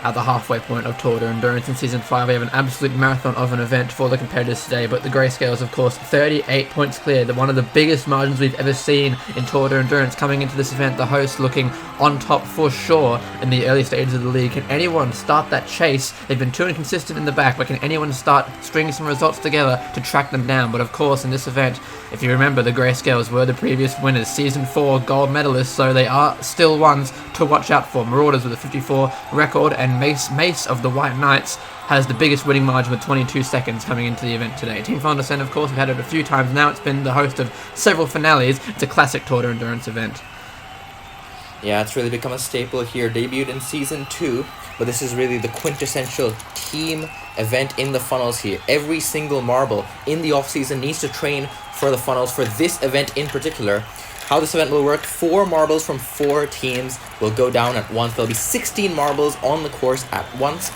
at the halfway point of Tour de Endurance in Season 5. We have an absolute marathon of an event for the competitors today, but the Grayscales, of course, 38 points clear, one of the biggest margins we've ever seen in Tour de Endurance coming into this event. The host looking on top for sure in the early stages of the league. Can anyone start that chase? They've been too inconsistent in the back, but can anyone start stringing some results together to track them down? But of course, in this event, if you remember, the Grayscales were the previous winners, Season 4 gold medalists, so they are still ones to watch out for. Marauders with a 54 record, and Mace of the White Knights has the biggest winning margin with 22 seconds coming into the event today. Team Final Descent, of course, we've had it a few times now. It's been the host of several finales. It's a classic Tour de Endurance event. Yeah, it's really become a staple here. Debuted in Season 2, but this is really the quintessential team event in the funnels here. Every single marble in the off-season needs to train for the funnels for this event in particular. How this event will work: 4 marbles from 4 teams will go down at once. There'll be 16 marbles on the course at once.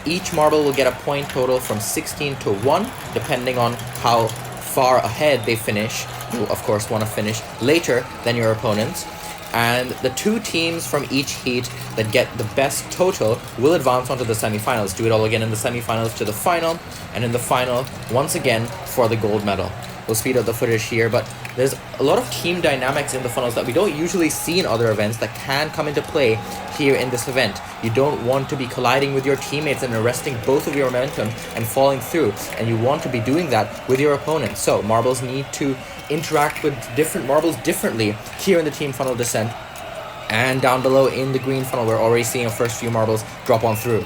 Each marble will get a point total from 16 to 1, depending on how far ahead they finish. You'll, of course, want to finish later than your opponents. And the 2 teams from each heat that get the best total will advance onto the semifinals. Do it all again in the semifinals to the final, and in the final, once again, for the gold medal. We'll speed up the footage here, but there's a lot of team dynamics in the funnels that we don't usually see in other events that can come into play here in this event. You don't want to be colliding with your teammates and arresting both of your momentum and falling through, and you want to be doing that with your opponent. So marbles need to interact with different marbles differently here in the Team Funnel Descent. And down below in the green funnel, we're already seeing our first few marbles drop on through.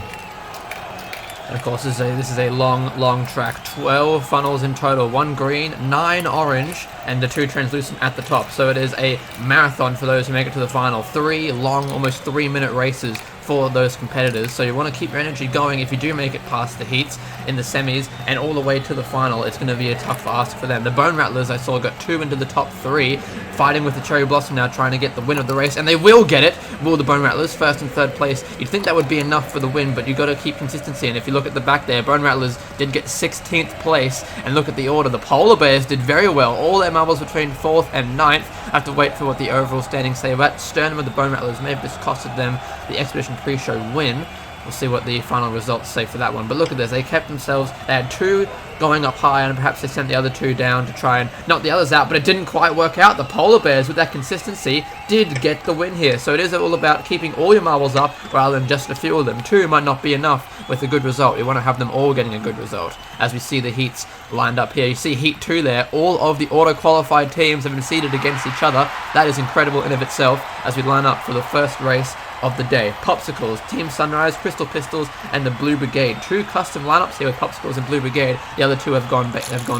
And of course, this is a long track. 12 funnels in total. 1 green, 9 orange, and the 2 translucent at the top. So it is a marathon for those who make it to the final. 3 long, almost 3-minute races for those competitors. So you want to keep your energy going if you do make it past the heats in the semis and all the way to the final. It's going to be a tough ask for them. The Bone Rattlers, I saw, got 2 into the top 3, fighting with the Cherry Blossom now, trying to get the win of the race, and they will get it. Will the Bone Rattlers, 1st and 3rd place. You'd think that would be enough for the win, but you've got to keep consistency. And if you look at the back there, Bone Rattlers did get 16th place, and look at the order. The Polar Bears did very well. All their marbles between 4th and 9th. Have to wait for what the overall standings say. But sternum of the Bone Rattlers may have just costed them the Expedition pre-show win. We'll see what the final results say for that one. But look at this. They kept themselves. They had 2 going up high, and perhaps they sent the other 2 down to try and knock the others out, but it didn't quite work out. The Polar Bears, with that consistency, did get the win here. So it is all about keeping all your marbles up rather than just a few of them. 2 might not be enough with a good result. You want to have them all getting a good result. As we see the heats lined up here, you see Heat 2 there. All of the auto-qualified teams have been seeded against each other. That is incredible in of itself as we line up for the first race of the day. Popsicles, Team Sunrise, Crystal Pistols, and the Blue Brigade. 2 custom lineups here with Popsicles and Blue Brigade. The other 2 have gone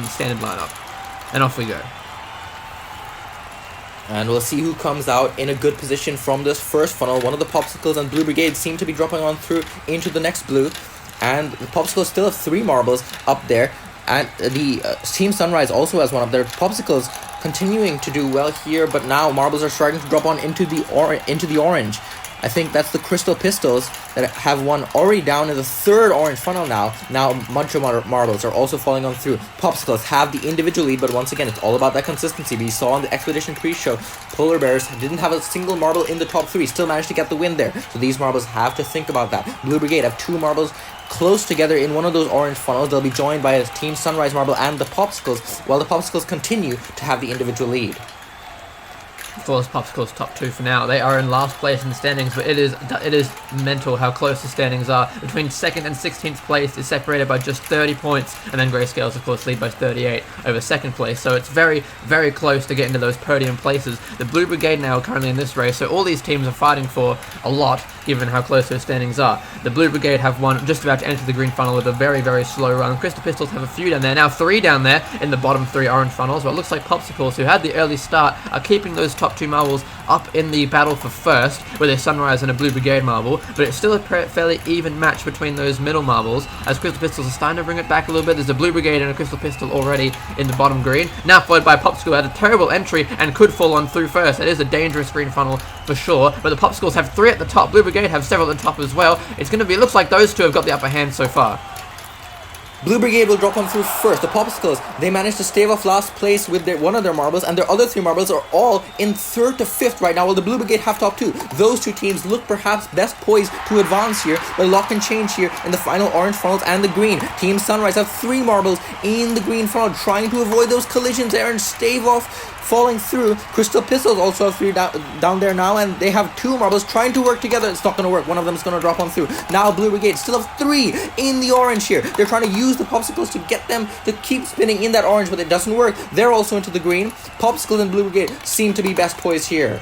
standard lineup. And off we go. And we'll see who comes out in a good position from this first funnel. One of the Popsicles and Blue Brigade seem to be dropping on through into the next blue. And the Popsicles still have 3 marbles up there. And the Team Sunrise also has one up there. Popsicles continuing to do well here, but now marbles are starting to drop on into the orange. I think that's the Crystal Pistols that have one already down in the 3rd orange funnel now. Now Muncho marbles are also falling on through. Popsicles have the individual lead, but once again, it's all about that consistency. We saw in the Expedition pre-show, Polar Bears didn't have a single marble in the top 3, still managed to get the win there. So these marbles have to think about that. Blue Brigade have 2 marbles close together in one of those orange funnels. They'll be joined by a Team Sunrise marble and the Popsicles, while the Popsicles continue to have the individual lead. Of course, Popsicles top 2 for now. They are in last place in the standings, but it is mental how close the standings are. Between 2nd and 16th place is separated by just 30 points, and then Grayscales, of course, lead by 38 over 2nd place. So it's very, very close to getting to those podium places. The Blue Brigade now are currently in this race, so all these teams are fighting for a lot, given how close those standings are. The Blue Brigade have one just about to enter the green funnel with a very, very slow run. Crystal Pistols have a few down there. Now 3 down there in the bottom 3 orange funnels. But it looks like Popsicles, who had the early start, are keeping those top 2 marbles up in the battle for first with a Sunrise and a Blue Brigade marble, but it's still a fairly even match between those middle marbles as Crystal Pistols are starting to bring it back a little bit. There's a Blue Brigade and a Crystal Pistol already in the bottom green, now followed by Popsicle, who had a terrible entry and could fall on through first. It is a dangerous green funnel for sure, but the Popsicles have 3 at the top. Blue Brigade have several at the top as well. It looks like those 2 have got the upper hand so far. Blue Brigade will drop on through first. The Popsicles, they managed to stave off last place with one of their marbles, and their other 3 marbles are all in 3rd to 5th right now, while the Blue Brigade have top 2. Those 2 teams look perhaps best poised to advance here, but a lot can change here in the final orange funnels and the green. Team Sunrise have 3 marbles in the green funnel, trying to avoid those collisions there and stave off falling through. Crystal Pistols also have 3 down there now, and they have 2 marbles trying to work together. It's not going to work. One of them is going to drop on through. Now Blue Brigade still have 3 in the orange here. They're trying to use the Popsicles to get them to keep spinning in that orange, but it doesn't work. They're also into the green. Popsicles and Blue Brigade seem to be best poised here.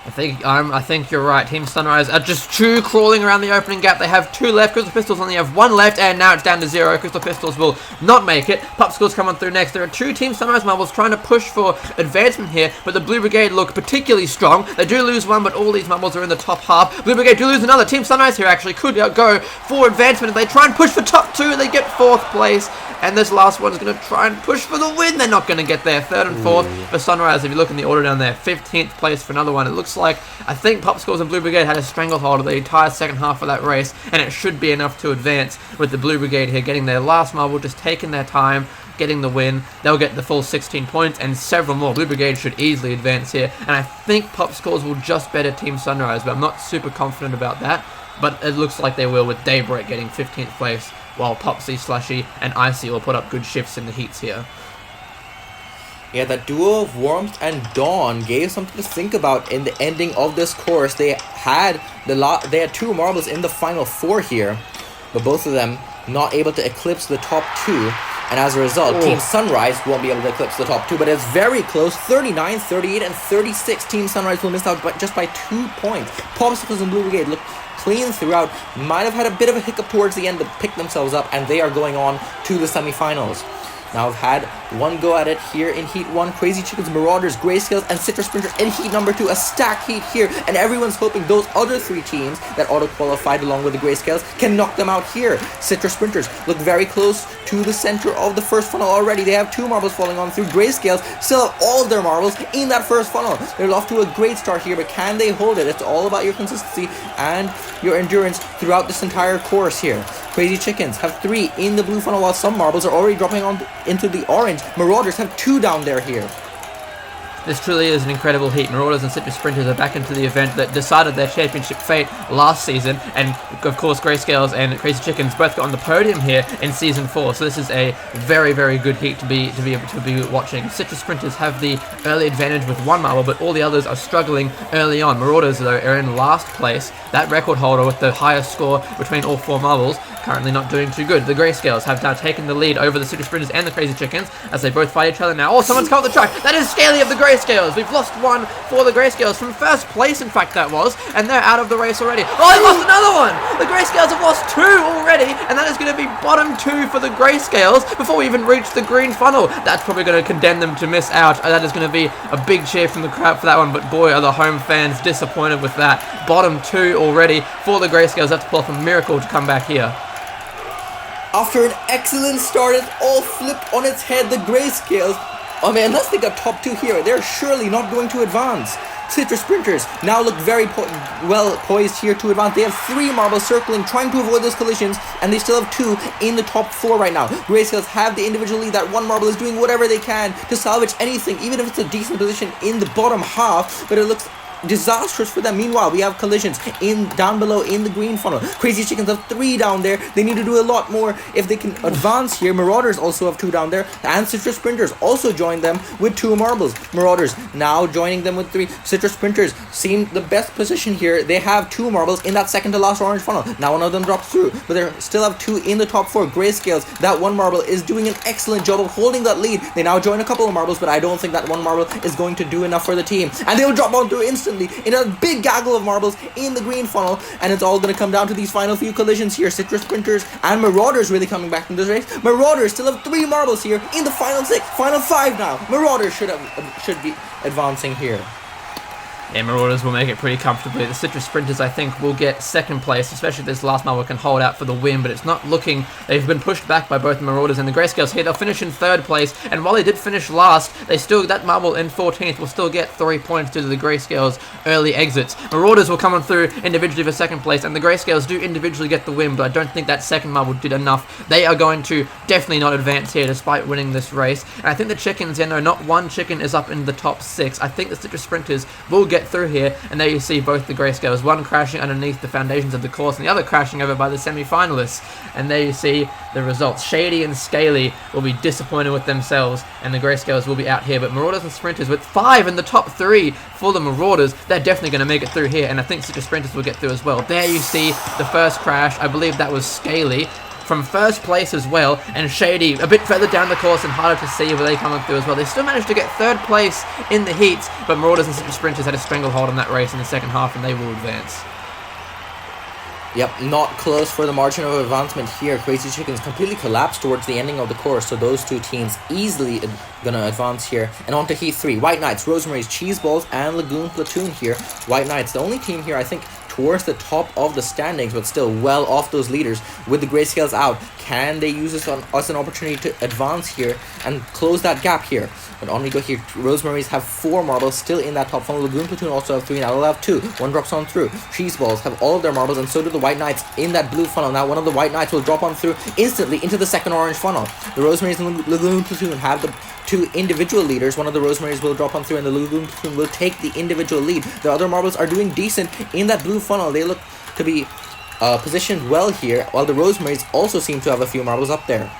I think you're right. Team Sunrise are just 2 crawling around the opening gap. They have 2 left. Crystal Pistols only have 1 left, and now it's down to 0. Crystal Pistols will not make it. Popsicles come on through next. There are 2 Team Sunrise marbles trying to push for advancement here, but the Blue Brigade look particularly strong. They do lose 1, but all these marbles are in the top half. Blue Brigade do lose another. Team Sunrise here actually could go for advancement. If they try and push for top 2, they get 4th place. And this last one is going to try and push for the win. They're not going to get there. 3rd and 4th for Sunrise. If you look in the order down there, 15th place for another one. It looks like, I think Popsicles and Blue Brigade had a stranglehold of the entire second half of that race, and it should be enough to advance with the Blue Brigade here getting their last marble, just taking their time, getting the win. They'll get the full 16 points and several more. Blue Brigade should easily advance here, and I think Popsicles will just better Team Sunrise, but I'm not super confident about that. But it looks like they will, with Daybreak getting 15th place, while Popsy, Slushy, and Icy will put up good shifts in the heats here. Yeah, that duo of Warmth and Dawn gave something to think about in the ending of this course. They had 2 marbles in the final 4 here, but both of them not able to eclipse the top 2. And as a result, Team Sunrise won't be able to eclipse the top 2, but it's very close. 39, 38, and 36. Team Sunrise will miss out just by 2 points. Popsicles and Blue Brigade look clean throughout. Might have had a bit of a hiccup towards the end, but picked themselves up, and they are going on to the semifinals. Now I've had one go at it here in Heat 1. Crazy Chickens, Marauders, Grayscales, and Citrus Sprinters in Heat number 2. A stack heat here, and everyone's hoping those other 3 teams that auto-qualified along with the Grayscales can knock them out here. Citrus Sprinters look very close to the center of the first funnel already. They have 2 marbles falling on through. Grayscales still have all of their marbles in that first funnel. They're off to a great start here, but can they hold it? It's all about your consistency and your endurance throughout this entire course here. Crazy Chickens have 3 in the blue funnel, while some marbles are already dropping on into the orange. Marauders have 2 down there here. This truly is an incredible heat. Marauders and Citrus Sprinters are back into the event that decided their championship fate last season, and of course Grayscales and Crazy Chickens both got on the podium here in Season 4, so this is a very, very good heat to be able to be watching. Citrus Sprinters have the early advantage with 1 marble, but all the others are struggling early on. Marauders, though, are in last place. That record holder with the highest score between all 4 marbles, currently not doing too good. The Grayscales have now taken the lead over the Citrus Sprinters and the Crazy Chickens as they both fight each other now. Oh, someone's come up the track. That is Scaly of the Grayscales. We've lost 1 for the Grayscales from first place, in fact that was, and they're out of the race already. Oh, they lost another one. The Grayscales have lost 2 already, and that is going to be bottom 2 for the Grayscales before we even reach the green funnel. That's probably going to condemn them to miss out. That is going to be a big cheer from the crowd for that one, but boy, are the home fans disappointed with that. Bottom 2 already for the Grayscales. Have to pull off a miracle to come back here. After an excellent start, it's all flipped on its head. The Grayscales, I mean, unless they got top 2 here, they're surely not going to advance. Citrus Sprinters now look very well poised here to advance. They have 3 marbles circling, trying to avoid those collisions, and they still have 2 in the top 4 right now. Grayscales have the individual lead. That 1 marble is doing whatever they can to salvage anything, even if it's a decent position in the bottom half, but it looks disastrous for them. Meanwhile, we have collisions down below in the green funnel. Crazy Chickens have 3 down there. They need to do a lot more if they can advance here. Marauders also have 2 down there, and Citrus Sprinters also join them with 2 marbles. Marauders now joining them with 3. Citrus Sprinters seem the best position here. They have 2 marbles in that second to last orange funnel. Now one of them drops through, but they still have 2 in the top 4. Grayscales, that 1 marble is doing an excellent job of holding that lead. They now join a couple of marbles, but I don't think that 1 marble is going to do enough for the team, and they'll drop on through instantly in a big gaggle of marbles in the green funnel, and it's all going to come down to these final few collisions here. Citrus Sprinters and Marauders really coming back in this race. Marauders still have 3 marbles here in the final 6, final 5 now. Marauders should be advancing here. Yeah, Marauders will make it pretty comfortably. The Citrus Sprinters, I think, will get second place, especially if this last marble can hold out for the win, but it's not looking... They've been pushed back by both the Marauders and the Grayscales here. They'll finish in third place, and while they did finish last, they still... That marble in 14th will still get 3 points due to the Grayscales' early exits. Marauders will come on through individually for second place, and the Grayscales do individually get the win, but I don't think that second marble did enough. They are going to definitely not advance here, despite winning this race. And I think the chickens, not one chicken is up in the top 6. I think the Citrus Sprinters will get through here, and there you see both the Grayscales, one crashing underneath the foundations of the course and the other crashing over by the semi-finalists. And there you see the results. Shady and Scaly will be disappointed with themselves, and the Grayscales will be out here, but Marauders and Sprinters with 5 in the top 3 for the Marauders, they're definitely going to make it through here, and I think Citrus Sprinters will get through as well. There you see the first crash. I believe that was Scaly from first place as well, and Shady a bit further down the course and harder to see where they coming through as well. They still managed to get third place in the heats, but Marauders and Citrus Sprinters had a stranglehold on that race in the second half, and they will advance. Yep, not close for the margin of advancement here. Crazy Chickens completely collapsed towards the ending of the course, so those two teams easily gonna advance here. And on to Heat 3. White Knights, Rosemary's, Cheeseballs, and Lagoon Platoon here. White Knights, the only team here, I think, towards the top of the standings, but still well off those leaders. With the Grayscales out, can they use this as an opportunity to advance here and close that gap here? But on we go here. Rosemary's have 4 marbles still in that top funnel. Lagoon Platoon also have 3. Now they'll have 2. One drops on through. Cheeseballs have all of their marbles, and so do the White Knights in that blue funnel. Now one of the White Knights will drop on through instantly into the second orange funnel. The Rosemary's and Lagoon Platoon have the 2 individual leaders. One of the Rosemary's will drop on through, and the Lagoon Platoon will take the individual lead. The other marbles are doing decent in that blue funnel. They look to be positioned well here, while the Rosemary's also seem to have a few marbles up there.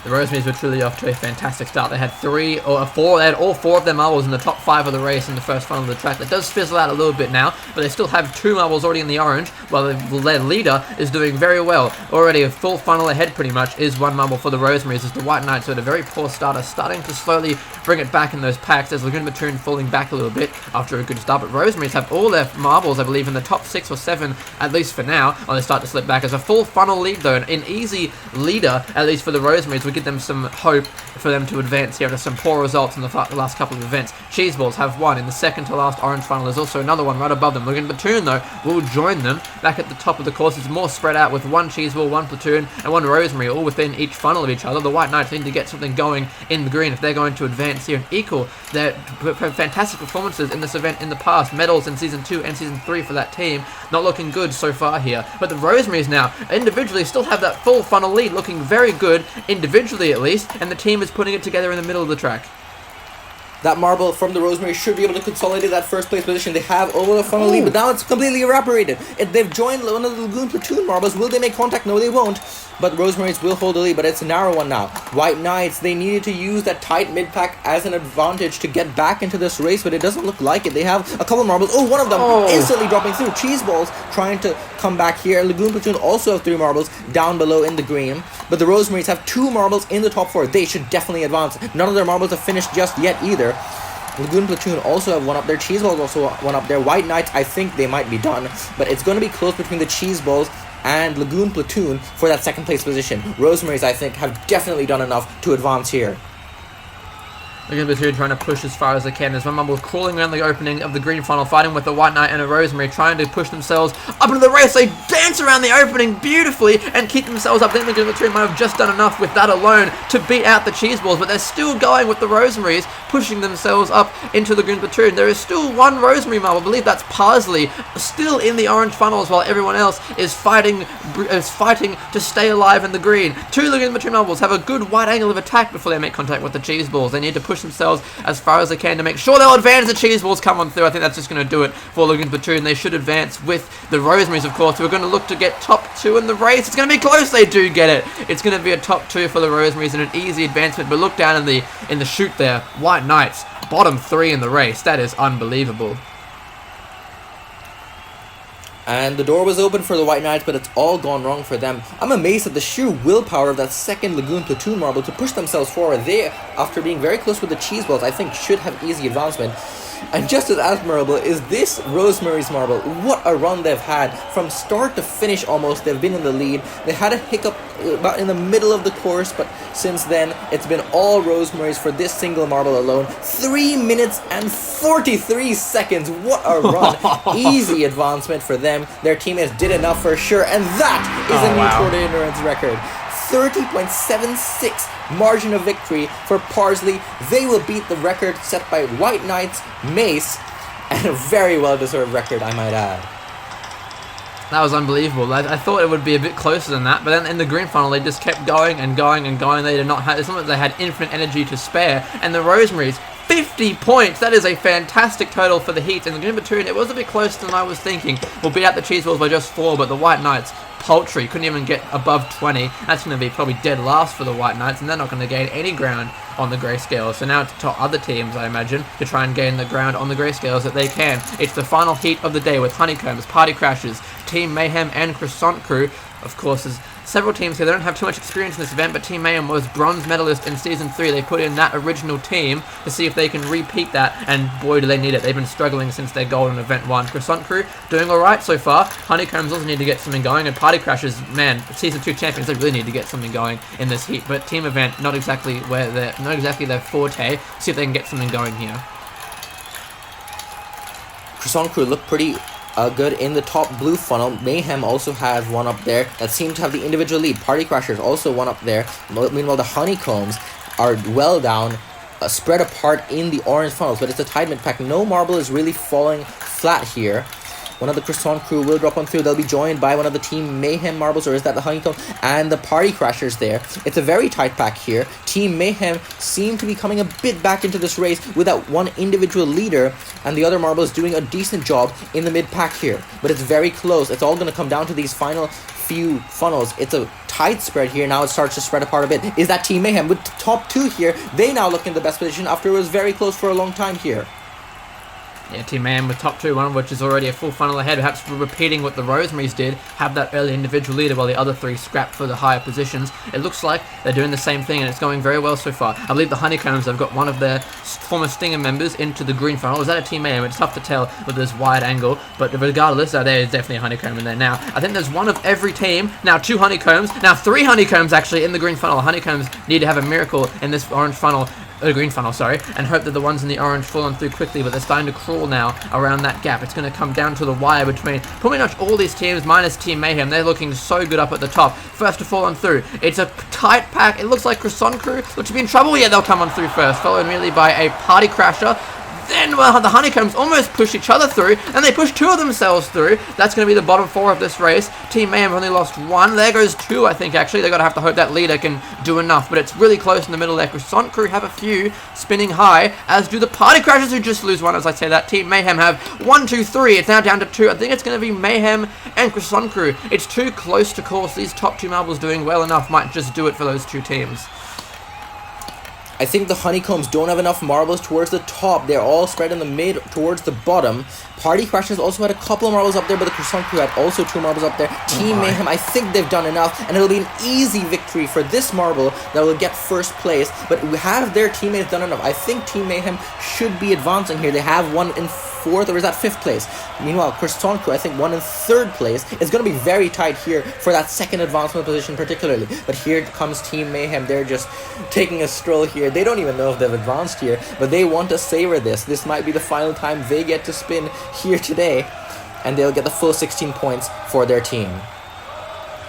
The Rosemary's were truly off to a fantastic start. They had 3 or 4, they had all 4 of their marbles in the top 5 of the race in the first funnel of the track. That does fizzle out a little bit now, but they still have 2 marbles already in the orange, while their leader is doing very well. Already a full funnel ahead pretty much is 1 marble for the Rosemary's, as the White Knights, who had a very poor start, are starting to slowly bring it back in those packs, as Lagoon Platoon falling back a little bit after a good start. But Rosemary's have all their marbles, I believe, in the top 6 or 7, at least for now, while they start to slip back. As a full funnel lead though, an easy leader, at least for the Rosemary's, would give them some hope for them to advance here after some poor results in the last couple of events. Cheeseballs have 1 in the second to last orange funnel. There's also another one right above them. Lagoon Platoon though will join them back at the top of the course. It's more spread out with 1 Cheeseball, 1 Platoon, and 1 Rosemary, all within each funnel of each other. The White Knights need to get something going in the green if they're going to advance here and equal their fantastic performances in this event in the past. Medals in Season 2 and Season 3 for that team. Not looking good so far here. But the Rosemary's now individually still have that full funnel lead, looking very good individually at least, and the team is putting it together in the middle of the track. That marble from the Rosemary should be able to consolidate that first place position. They have over the funnel lead, but now it's completely evaporated. They've joined one of the Lagoon Platoon marbles. Will they make contact? No, they won't. But Rosemary's will hold the lead, but it's a narrow one now. White Knights, they needed to use that tight mid-pack as an advantage to get back into this race, but it doesn't look like it. They have a couple marbles. Oh, one of them instantly dropping through. Cheeseballs trying to come back here. Lagoon Platoon also have 3 marbles down below in the green, but the Rosemary's have 2 marbles in the top 4. They should definitely advance. None of their marbles have finished just yet either. Lagoon Platoon also have 1 up there. Cheeseballs also 1 up there. White Knights, I think they might be done, but it's going to be close between the Cheeseballs and Lagoon Platoon for that second place position. Rosemary's, I think, have definitely done enough to advance here. Lagoon Platoon trying to push as far as they can. There's 1 marble crawling around the opening of the green funnel, fighting with a White Knight and a Rosemary, trying to push themselves up into the race. They dance around the opening beautifully and keep themselves up. I think Lagoon Platoon might have just done enough with that alone to beat out the Cheeseballs, but they're still going with the Rosemaries, pushing themselves up into Lagoon Platoon. There is still 1 Rosemary marble, I believe that's Parsley, still in the orange funnels, while everyone else is fighting to stay alive in the green. 2 Lagoon Platoon marbles have a good wide angle of attack before they make contact with the Cheeseballs. They need to push themselves as far as they can to make sure they'll advance. The Cheeseballs come on through. I think that's just going to do it for Lagoon Platoon. They should advance with the Rosemaries, of course, who are going to look to get top 2 in the race. It's going to be close. They do get it. It's going to be a top 2 for the Rosemaries and an easy advancement. But look down in the chute there. White Knights, bottom 3 in the race. That is unbelievable. And the door was open for the White Knights, but it's all gone wrong for them. I'm amazed at the sheer willpower of that second Lagoon Platoon marble to push themselves forward. They, after being very close with the Cheeseballs, I think should have easy advancement. And just as admirable is this Rosemary's Marble. What a run they've had. From start to finish almost, they've been in the lead. They had a hiccup about in the middle of the course, but since then, it's been all Rosemary's for this single marble alone. 3 minutes and 43 seconds. What a run. Easy advancement for them. Their teammates did enough for sure, and that is a new Tour de Endurance record. 30.76 margin of victory for Parsley. They will beat the record set by White Knights, Mace, and a very well-deserved record, I might add. That was unbelievable. I thought it would be a bit closer than that, but then in the green final they just kept going and going and going. They did not have, it's not that they had infinite energy to spare, and the Rosemary's 50 points. That is a fantastic total for the Heat. And the Green Platoon, it was a bit closer than I was thinking. We'll beat out the Cheese Balls by just 4, but the White Knights, paltry, couldn't even get above 20. That's going to be probably dead last for the White Knights, and they're not going to gain any ground on the Grayscale. So now to other teams, I imagine, to try and gain the ground on the Grayscales that they can. It's the final heat of the day with Honeycombs, Party Crashers, Team Mayhem, and Croissant Crew. Of course, there's several teams here. They don't have too much experience in this event, but Team Mayhem was bronze medalist in Season 3. They put in that original team to see if they can repeat that, and boy, do they need it. They've been struggling since their gold in Event 1. Croissant Crew doing alright so far. Honeycombs also need to get something going, and Party Crashers, man, Season 2 champions, they really need to get something going in this heat, but Team Event, not exactly their forte. See if they can get something going here. Croissant Crew look pretty good in the top blue funnel. Mayhem also has one up there that seemed to have the individual lead. Party Crashers also one up there. Meanwhile, the Honeycombs are well down, spread apart in the orange funnels, but it's a tight mid-pack. No marble is really falling flat here. One of the Croissant Crew will drop on through. They'll be joined by one of the Team Mayhem marbles, or is that the Honeycomb? And the Party Crashers there. It's a very tight pack here. Team Mayhem seem to be coming a bit back into this race without one individual leader, and the other marble is doing a decent job in the mid-pack here. But it's very close. It's all going to come down to these final few funnels. It's a tight spread here. Now it starts to spread apart a bit. Is that Team Mayhem with top 2 here? They now look in the best position after it was very close for a long time here. Yeah, Team Mayhem with top 2, one of which is already a full funnel ahead, perhaps repeating what the Rosemary's did, have that early individual leader while the other 3 scrap for the higher positions. It looks like they're doing the same thing, and it's going very well so far. I believe the Honeycombs have got one of their former Stinger members into the green funnel. Is that a Team Mayhem? It's tough to tell with this wide angle, but regardless, there is definitely a Honeycomb in there now. I think there's one of every team. Now 2 Honeycombs, now 3 Honeycombs actually in the green funnel. Honeycombs need to have a miracle in this orange funnel. Green funnel, sorry, and hope that the ones in the orange fall on through quickly, but they're starting to crawl now around that gap. It's going to come down to the wire between pretty much all these teams minus Team Mayhem. They're looking so good up at the top. First to fall on through. It's a tight pack. It looks like Croissant Crew look to be in trouble. Yeah, they'll come on through first, followed immediately by a Party Crasher. Then, well, the Honeycombs almost push each other through, and they push 2 of themselves through. That's going to be the bottom 4 of this race. Team Mayhem only lost 1. There goes 2, I think, actually. They're going to have to hope that leader can do enough, but it's really close in the middle there. Croissant Crew have a few spinning high, as do the Party Crashers, who just lose 1, as I say that. Team Mayhem have 1, 2, 3. It's now down to 2. I think it's going to be Mayhem and Croissant Crew. It's too close to call, so these top 2 marbles doing well enough might just do it for those 2 teams. I think the Honeycombs don't have enough marbles towards the top. They're all spread in the mid towards the bottom. Party Crashers also had a couple of marbles up there, but the Croissant Crew had also 2 marbles up there. Team Mayhem, I think they've done enough, and it'll be an easy victory for this marble that will get first place. But have their teammates done enough? I think Team Mayhem should be advancing here. They have one in 4th, or is that 5th place? Meanwhile, Croissant Crew, I think, one in 3rd place. It's going to be very tight here for that second advancement position particularly. But here comes Team Mayhem. They're just taking a stroll here. They don't even know if they've advanced here, but they want to savor this. This might be the final time they get to spin here today, and they'll get the full 16 points for their team.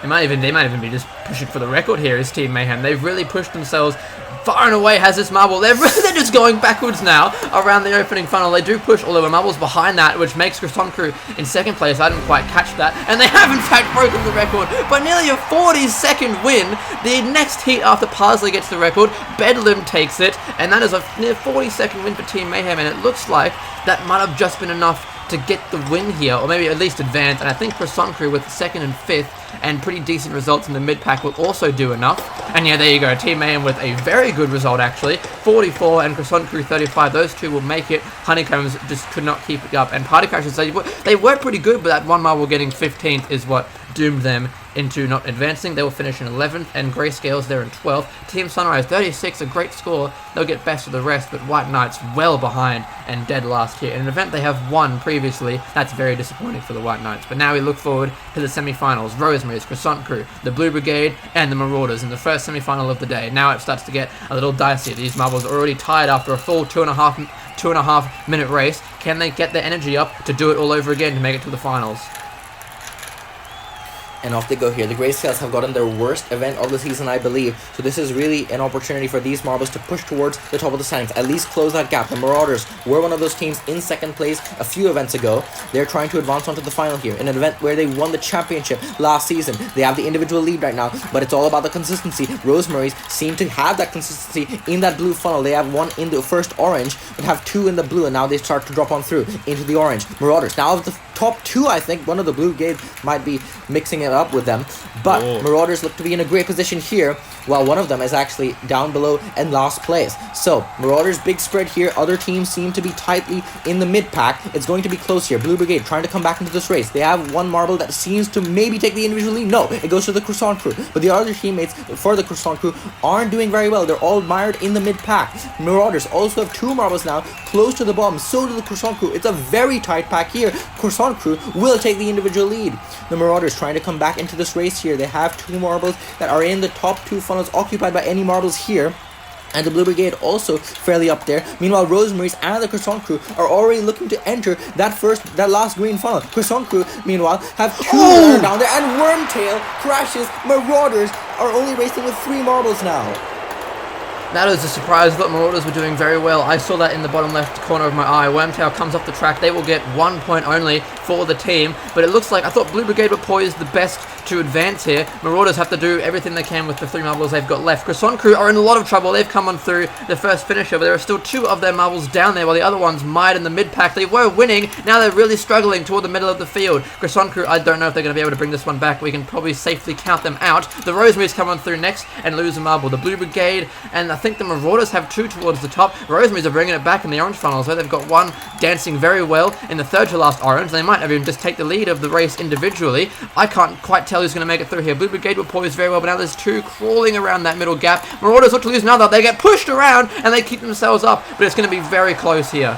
They might even be just pushing for the record here as Team Mayhem. They've really pushed themselves far and away has this marble. They're just going backwards now around the opening funnel. They do push, although the marble's behind that, which makes Croissant Crew in 2nd place. I didn't quite catch that. And they have, in fact, broken the record by nearly a 40-second win. The next heat after Parsley gets the record, Bedlam takes it, and that is a near 40-second win for Team Mayhem, and it looks like that might have just been enough to get the win here, or maybe at least advance. And I think Croissant Crew with 2nd and 5th and pretty decent results in the mid-pack will also do enough. And yeah, there you go, Team Mayhem with a very good result actually, 44 and Croissant Crew 35. Those 2 will make it. Honeycombs just could not keep it up, and Party Crashers, they were pretty good, but that 1 marble getting 15th is what doomed them into not advancing. They will finish in 11th, and Grayscales there in 12th. Team Sunrise 36, a great score. They'll get best of the rest, but White Knights well behind and dead last here. In an event they have won previously, that's very disappointing for the White Knights. But now we look forward to the semi-finals. Rosemary's, Croissant Crew, the Blue Brigade, and the Marauders in the first semi-final of the day. Now it starts to get a little dicey. These marbles are already tied after a full 2.5 minute race. Can they get their energy up to do it all over again to make it to the finals? And off they go here. The Grayscales have gotten their worst event of the season, I believe. So this is really an opportunity for these marbles to push towards the top of the standings. At least close that gap. The Marauders were one of those teams in second place a few events ago. They're trying to advance onto the final here. In an event where they won the championship last season. They have the individual lead right now. But it's all about the consistency. Rosemary's seem to have that consistency in that blue funnel. They have one in the first orange, but have two in the blue. And now they start to drop on through into the orange. Marauders. Now of the top two, I think one of the Blue Brigade might be mixing it up with them, but Marauders look to be in a great position here, while one of them is actually down below in last place. So Marauders big spread here. Other teams seem to be tightly in the mid pack. It's going to be close here. Blue Brigade trying to come back into this race. They have one marble that seems to maybe take the individual lead. No, it goes to the Croissant Crew, but the other teammates for the Croissant Crew aren't doing very well. They're all mired in the mid pack. Marauders also have two marbles now close to the bottom. So do the Croissant Crew. It's a very tight pack here. Croissant Crew will take the individual lead. The Marauders trying to come back into this race here. They have two marbles that are in the top two funnels occupied by any marbles here. And the Blue Brigade also fairly up there. Meanwhile, Rosemary's and the Croissant Crew are already looking to enter that last green funnel. Croissant Crew, meanwhile, have two that are down there. And Wormtail crashes. Marauders are only racing with three marbles now. That is a surprise. I thought Marauders were doing very well. I saw that in the bottom left corner of my eye. Wormtail comes off the track. They will get 1 point only for the team. But it looks like I thought Blue Brigade were poised the best to advance here. Marauders have to do everything they can with the three marbles they've got left. Croissant Crew are in a lot of trouble. They've come on through the first finisher, but there are still two of their marbles down there, while the other one's mired in the mid-pack. They were winning. Now they're really struggling toward the middle of the field. Croissant Crew, I don't know if they're going to be able to bring this one back. We can probably safely count them out. The Rosemary's come on through next and lose a marble. The Blue Brigade and I think the Marauders have two towards the top. Rosemary's are bringing it back in the orange funnels, so they've got one dancing very well in the third to last orange. They might even just take the lead of the race individually. I can't quite tell who's going to make it through here. Blue Brigade were poised very well, but now there's two crawling around that middle gap. Marauders look to lose another. They get pushed around and they keep themselves up, but it's going to be very close here.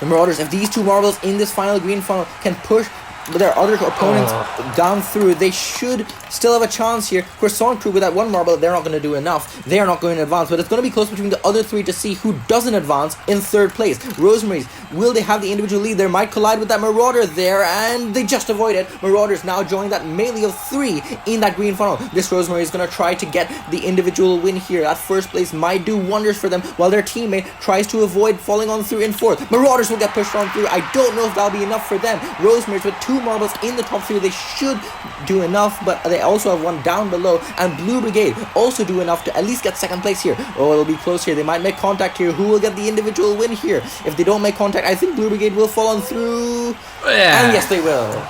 The Marauders, if these two marbles in this final green funnel can push their other opponents down through, they should still have a chance here. Croissant Crew with that one marble, they're not going to do enough. They are not going to advance, but it's going to be close between the other three to see who doesn't advance in third place. Rosemary's, will they have the individual lead? They might collide with that Marauder there, and they just avoid it. Marauders now join that melee of three in that green funnel. This Rosemary is going to try to get the individual win here. That first place might do wonders for them, while their teammate tries to avoid falling on through in fourth. Marauders will get pushed on through. I don't know if that'll be enough for them. Rosemary's with two marbles in the top three, they should do enough, but they also have one down below, and Blue Brigade also do enough to at least get second place here. Oh, it'll be close here. They might make contact here. Who will get the individual win here? If they don't make contact, I think Blue Brigade will fall on through. Yeah. And yes, they will.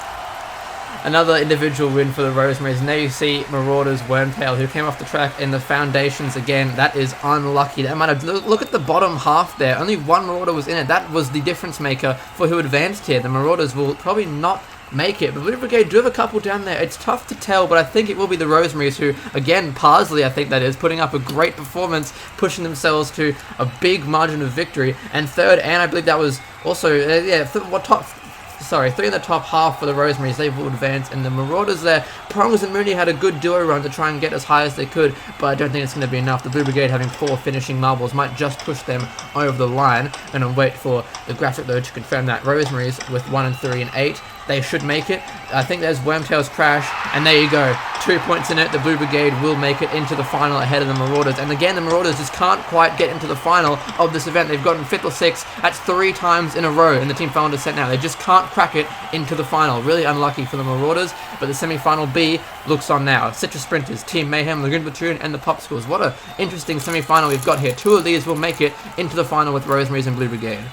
Another individual win for the Rosemary's. Now you see Marauders Wormtail, who came off the track in the foundations again. That is unlucky. That might have, look at the bottom half there. Only one Marauder was in it. That was the difference maker for who advanced here. The Marauders will probably not make it, but Blue Brigade do have a couple down there. It's tough to tell, but I think it will be the Rosemary's who, again, Parsley, I think that is, putting up a great performance, pushing themselves to a big margin of victory. And third, and I believe that was also, three in the top half for the Rosemary's. They will advance, and the Marauders there, Prongs and Mooney had a good duo run to try and get as high as they could, but I don't think it's going to be enough. The Blue Brigade having 4 finishing marbles might just push them over the line, and I'll wait for the graphic though to confirm that. Rosemary's with 1 and 3 and 8. They should make it. I think there's Wormtail's crash, and there you go. 2 points in it. The Blue Brigade will make it into the final ahead of the Marauders. And again, the Marauders just can't quite get into the final of this event. They've gotten 5th or 6th. That's 3 times in a row in the team final descent now. They just can't crack it into the final. Really unlucky for the Marauders, but the semi-final B looks on now. Citrus Sprinters, Team Mayhem, Lagoon Platoon, and the Popsicles. What an interesting semi-final we've got here. 2 of these will make it into the final with Rosemary's and Blue Brigade.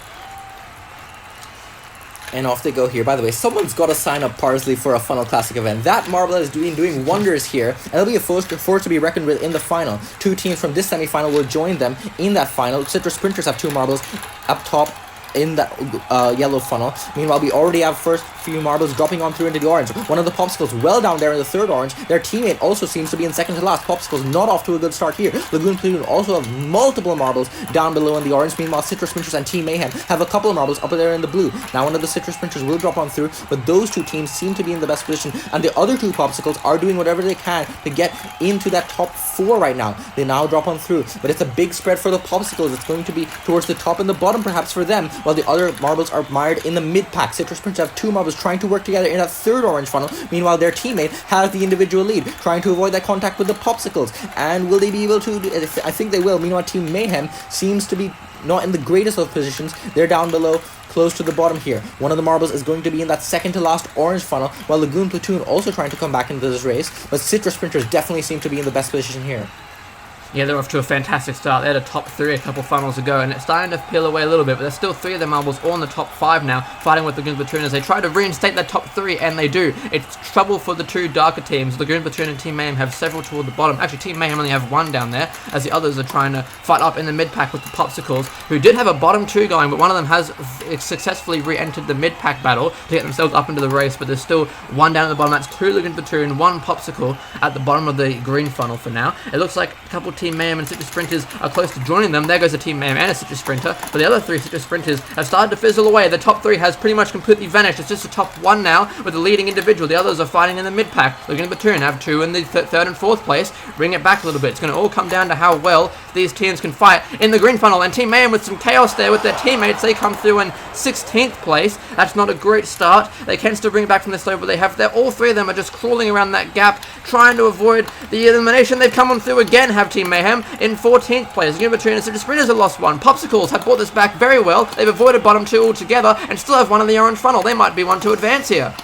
And off they go here. By the way, someone's got to sign up Parsley for a Funnel Classic event. That marble is doing wonders here, and it'll be a force to be reckoned with in the final. 2 teams from this semi-final will join them in that final. Citrus Sprinters have 2 marbles up top in that yellow funnel. Meanwhile, we already have first few marbles dropping on through into the orange. One of the Popsicles well down there in the third orange. Their teammate also seems to be in second to last. Popsicles not off to a good start here. Lagoon Platoon also have multiple marbles down below in the orange. Meanwhile, Citrus Sprinters and Team Mayhem have a couple of marbles up there in the blue. Now one of the Citrus Sprinters will drop on through, but those two teams seem to be in the best position, and the other two Popsicles are doing whatever they can to get into that top 4 right now. They now drop on through, but it's a big spread for the Popsicles. It's going to be towards the top and the bottom perhaps for them, while the other marbles are mired in the mid-pack. Citrus Sprinters have 2 marbles trying to work together in that third orange funnel. Meanwhile, their teammate has the individual lead, trying to avoid that contact with the Popsicles. And will they be able to? I think they will. Meanwhile, Team Mayhem seems to be not in the greatest of positions. They're down below, close to the bottom here. One of the marbles is going to be in that second to last orange funnel, while Lagoon Platoon also trying to come back into this race, but Citrus Sprinters definitely seem to be in the best position here. Yeah, they're off to a fantastic start. They had a top 3 a couple funnels ago, and it's starting to peel away a little bit, but there's still 3 of their marbles all in the top 5 now, fighting with Lagoon Platoon as they try to reinstate that top 3, and they do. It's trouble for the 2 darker teams. Lagoon Platoon and Team Mayhem have several toward the bottom. Actually, Team Mayhem only have 1 down there, as the others are trying to fight up in the mid-pack with the Popsicles, who did have a bottom 2 going, but one of them has successfully re-entered the mid-pack battle to get themselves up into the race, but there's still 1 down at the bottom. That's 2 Lagoon Platoon, 1 Popsicle at the bottom of the green funnel for now. It looks like a couple Team Mayhem and Citrus Sprinters are close to joining them. There goes a Team Mayhem and a Citrus Sprinter, but the other 3 Citrus Sprinters have started to fizzle away. The top 3 has pretty much completely vanished. It's just the top 1 now with the leading individual. The others are fighting in the mid-pack. Lagoon Platoon have 2 in the 3rd and 4th place. Bring it back a little bit. It's going to all come down to how well these teams can fight in the green funnel, and Team Mayhem with some chaos there with their teammates. They come through in 16th place. That's not a great start. They can still bring it back from this level, but all 3 of them are just crawling around that gap, trying to avoid the elimination. They've come on through again, have Team Mayhem in 14th place. Lagoon Platoon and Citrus Sprinters have lost 1. Popsicles have brought this back very well. They've avoided bottom 2 altogether and still have 1 in the orange funnel. They might be one to advance here.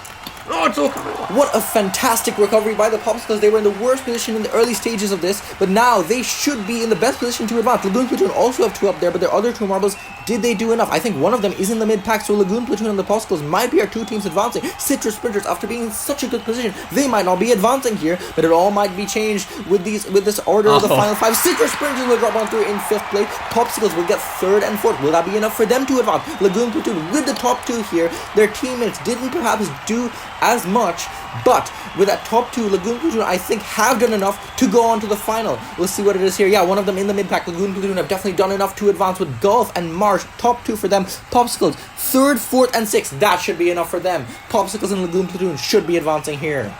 Oh, it's all... What a fantastic recovery by the Popsicles. They were in the worst position in the early stages of this, but now they should be in the best position to advance. Lagoon Platoon also have 2 up there, but their other 2 marbles, did they do enough? I think one of them is in the mid-pack, so Lagoon Platoon and the Popsicles might be our 2 teams advancing. Citrus Sprinters, after being in such a good position, they might not be advancing here, but it all might be changed with this order of the final 5. Citrus Sprinters will drop on through in 5th place. Popsicles will get 3rd and 4th. Will that be enough for them to advance? Lagoon Platoon with the top 2 here. Their teammates didn't perhaps do as much, but with that top 2, Lagoon Platoon I think have done enough to go on to the final. We'll see what it is here. Yeah, one of them in the mid-pack. Lagoon Platoon have definitely done enough to advance with Golf and Marsh. Top 2 for them. Popsicles 3rd, 4th, and 6th. That should be enough for them. Popsicles and Lagoon Platoon should be advancing here.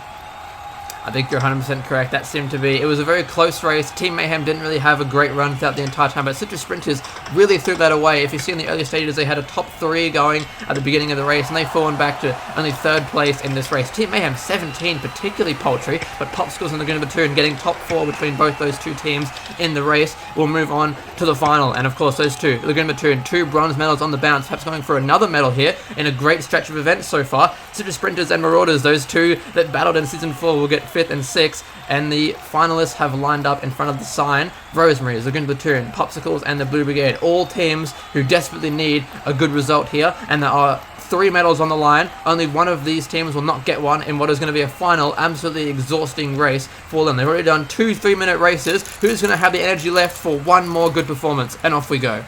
I think you're 100% correct. That seemed to be... It was a very close race. Team Mayhem didn't really have a great run throughout the entire time, but Citrus Sprinters really threw that away. If you see in the early stages, they had a top 3 going at the beginning of the race, and they've fallen back to only 3rd place in this race. Team Mayhem 17, particularly paltry, but Popsicles and Lagoon Platoon getting top 4 between both those 2 teams in the race will move on to the final. And of course, those 2, Lagoon Platoon, 2 bronze medals on the bounce, perhaps going for another medal here in a great stretch of events so far. Citrus Sprinters and Marauders, those 2 that battled in Season 4, will get 5th and 6th. And the finalists have lined up in front of the sign. Rosemary's, Lagoon Platoon, Popsicles, and the Blue Brigade. All teams who desperately need a good result here. And there are 3 medals on the line. Only one of these teams will not get one in what is going to be a final, absolutely exhausting race for them. They've already done 2 3-minute races. Who's going to have the energy left for one more good performance? And off we go.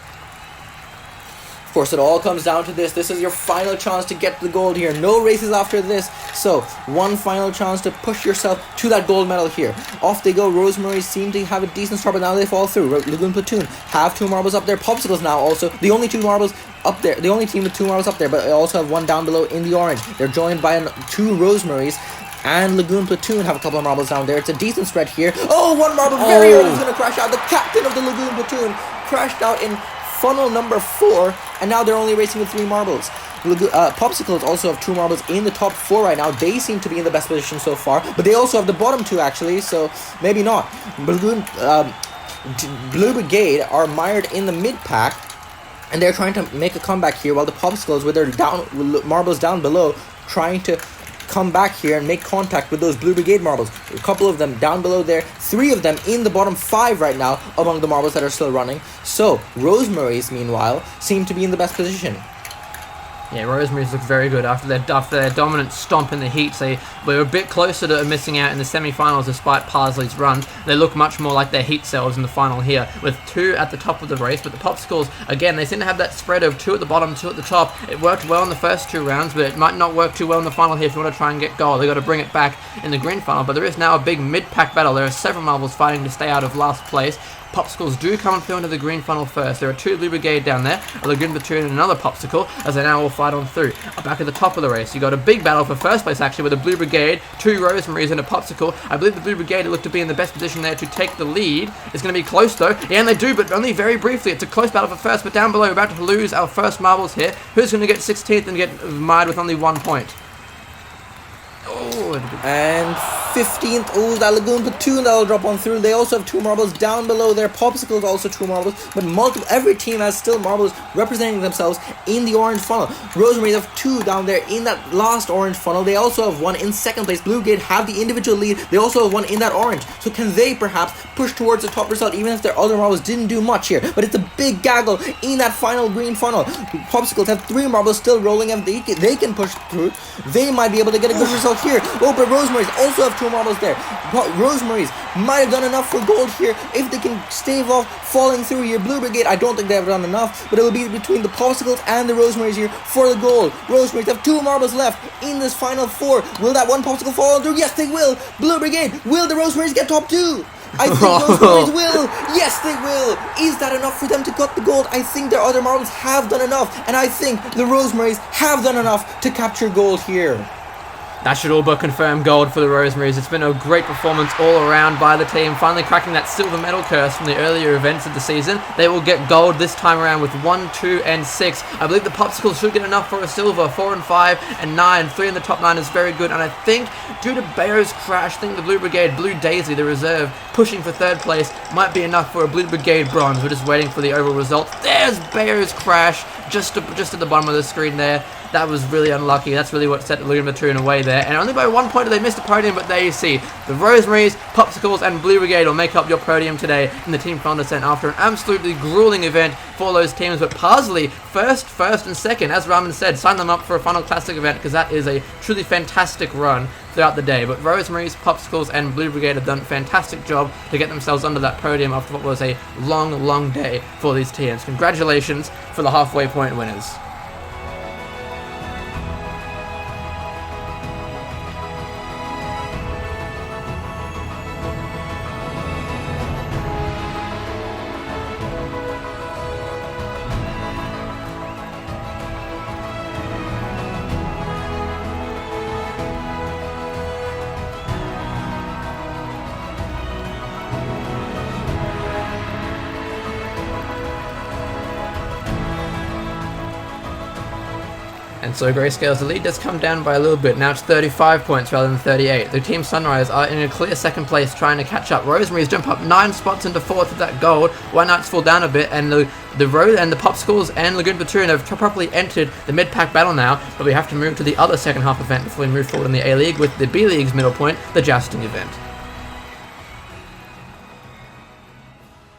Of course, it all comes down to this. This is your final chance to get the gold here. No races after this. So, one final chance to push yourself to that gold medal here. Off they go. Rosemary seem to have a decent start, but now they fall through. Lagoon Platoon have 2 marbles up there. Popsicles now also. The only 2 marbles up there. The only team with 2 marbles up there, but they also have 1 down below in the orange. They're joined by 2 Rosemarys. And Lagoon Platoon have a couple of marbles down there. It's a decent spread here. Oh, 1 marble very early is going to crash out. The captain of the Lagoon Platoon crashed out in funnel number 4, and now they're only racing with 3 marbles. Popsicles also have 2 marbles in the top 4 right now. They seem to be in the best position so far, but they also have the bottom 2 actually, so maybe not. Blue Brigade are mired in the mid-pack, and they're trying to make a comeback here, while the Popsicles with their marbles down below trying to come back here and make contact with those Blue Brigade marbles. A couple of them down below there, 3 of them in the bottom 5 right now among the marbles that are still running. So Rosemary's meanwhile seem to be in the best position. Yeah, Rosemary's looked very good after their dominant stomp in the heats. They were a bit closer to missing out in the semi-finals despite Parsley's run. They look much more like their heat selves in the final here, with 2 at the top of the race. But the Popsicles, again, they seem to have that spread of 2 at the bottom, 2 at the top. It worked well in the first 2 rounds, but it might not work too well in the final here if you want to try and get gold. They've got to bring it back in the green final, but there is now a big mid-pack battle. There are several marbles fighting to stay out of last place. Popsicles do come and fill into the green funnel first. There are 2 Blue Brigade down there, a Lagoon Platoon and another Popsicle, as they now all fight on through. Back at the top of the race, you got a big battle for first place actually with a Blue Brigade, 2 Rosemaries and a Popsicle. I believe the Blue Brigade look to be in the best position there to take the lead. It's going to be close though, yeah, and they do, but only very briefly. It's a close battle for first, but down below we're about to lose our first marbles here. Who's going to get 16th and get mired with only 1 point? Oh, and 15th, oh, that Lagoon Platoon that'll drop on through. They also have 2 marbles down below there. Popsicles also 2 marbles, but every team has still marbles representing themselves in the orange funnel. Rosemary have 2 down there in that last orange funnel. They also have 1 in second place. Blue Brigade have the individual lead. They also have 1 in that orange. So can they perhaps push towards the top result even if their other marbles didn't do much here? But it's a big gaggle in that final green funnel. Popsicles have 3 marbles still rolling, and they can push through. They might be able to get a good result here. Oh, but Rosemary's also have 2 marbles there. Rosemary's might have done enough for gold here if they can stave off falling through here. Blue Brigade, I don't think they have done enough, but it will be between the Popsicles and the Rosemary's here for the gold. Rosemary's have 2 marbles left in this final 4. Will that one Popsicle fall through? Yes, they will. Blue Brigade, will the Rosemary's get top 2? I think Rosemary's will. Yes, they will. Is that enough for them to cut the gold? I think their other marbles have done enough, and I think the Rosemary's have done enough to capture gold here. That should all but confirm gold for the Rosemaries. It's been a great performance all around by the team, finally cracking that silver medal curse from the earlier events of the season. They will get gold this time around with 1, 2, and 6. I believe the Popsicles should get enough for a silver. 4 and 5 and 9. 3 in the top 9 is very good. And I think due to Bayo's crash, I think the Blue Brigade, Blue Daisy, the reserve, pushing for 3rd place might be enough for a Blue Brigade bronze. We're just waiting for the overall result. There's Bayo's crash just at the bottom of the screen there. That was really unlucky. That's really what set the Lagoon Platoon away there. And only by 1 point did they miss the podium, but there you see. The Rosemaries, Popsicles, and Blue Brigade will make up your podium today in the team final descent after an absolutely grueling event for those teams. But Parsley, first, and second, as Raman said, sign them up for a Final Classic event because that is a truly fantastic run throughout the day. But Rosemaries, Popsicles, and Blue Brigade have done a fantastic job to get themselves under that podium after what was a long day for these teams. Congratulations for the halfway point winners. And so Grayscale's the lead does come down by a little bit. Now it's 35 points rather than 38. The Team Sunrise are in a clear second place trying to catch up. Rosemary's jump up 9 spots into 4th with that gold. White Knights fall down a bit, and the Road and the Popsicles and Lagoon Platoon have properly entered the mid-pack battle now, but we have to move to the other second half event before we move forward in the A-League with the B-League's middle point, the jousting event.